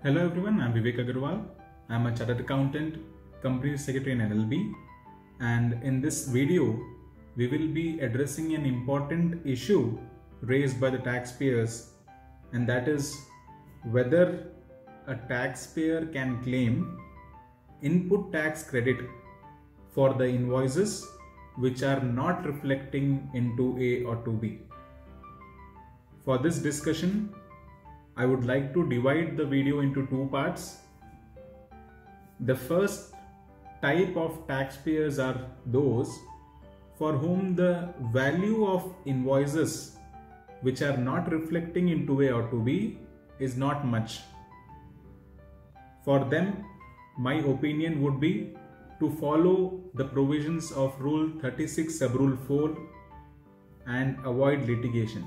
Hello everyone, I'm Vivek Agarwal. I'm a chartered accountant, company secretary in LLB, and in this video we will be addressing an important issue raised by the taxpayers, and that is whether a taxpayer can claim input tax credit for the invoices which are not reflecting in 2A or 2B. For this discussion, I would like to divide the video into two parts. The first type of taxpayers are those for whom the value of invoices which are not reflecting in 2A or 2B is not much. For them, my opinion would be to follow the provisions of Rule 36 sub Rule 4 and avoid litigation,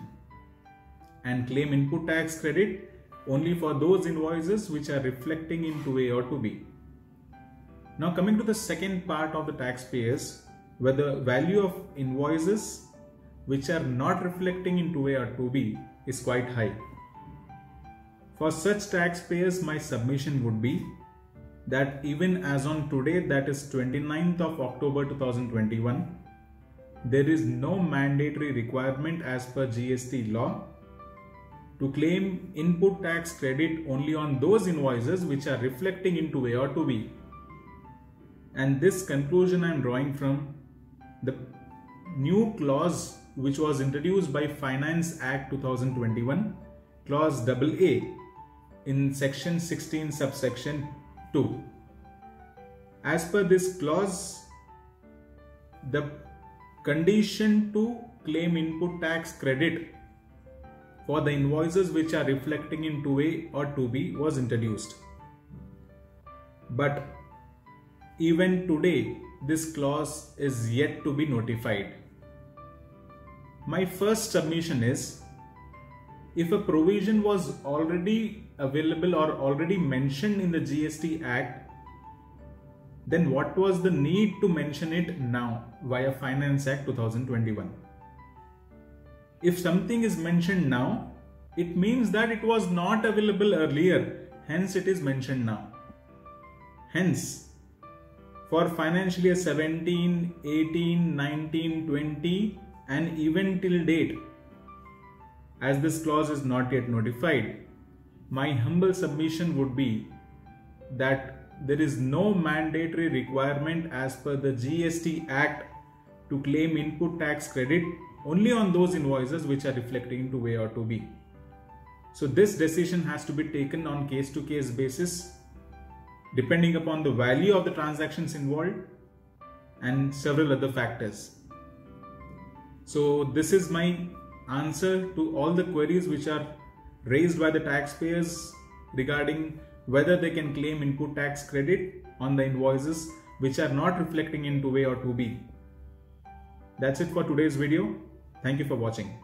and claim input tax credit only for those invoices which are reflecting in 2A or 2B. Now coming to the second part of the taxpayers, where the value of invoices which are not reflecting in 2A or 2B is quite high. For such taxpayers, my submission would be that even as on today, that is 29th of October 2021, there is no mandatory requirement as per GST law to claim input tax credit only on those invoices which are reflecting in 2A or 2B. And this conclusion I am drawing from the new clause which was introduced by Finance Act 2021, clause AA in section 16 subsection 2. As per this clause, the condition to claim input tax credit for the invoices which are reflecting in 2A or 2B was introduced. But even today, this clause is yet to be notified. My first submission is, if a provision was already available or already mentioned in the GST Act, then what was the need to mention it now via Finance Act 2021? If something is mentioned now, it means that it was not available earlier, hence it is mentioned now. Hence, for financial year 17, 18, 19, 20 and even till date, as this clause is not yet notified, my humble submission would be that there is no mandatory requirement as per the GST Act to claim input tax credit only on those invoices which are reflecting into 2A or 2B. So this decision has to be taken on case-to-case basis, depending upon the value of the transactions involved and several other factors. So this is my answer to all the queries which are raised by the taxpayers regarding whether they can claim input tax credit on the invoices which are not reflecting in 2A or 2B. That's it for today's video. Thank you for watching.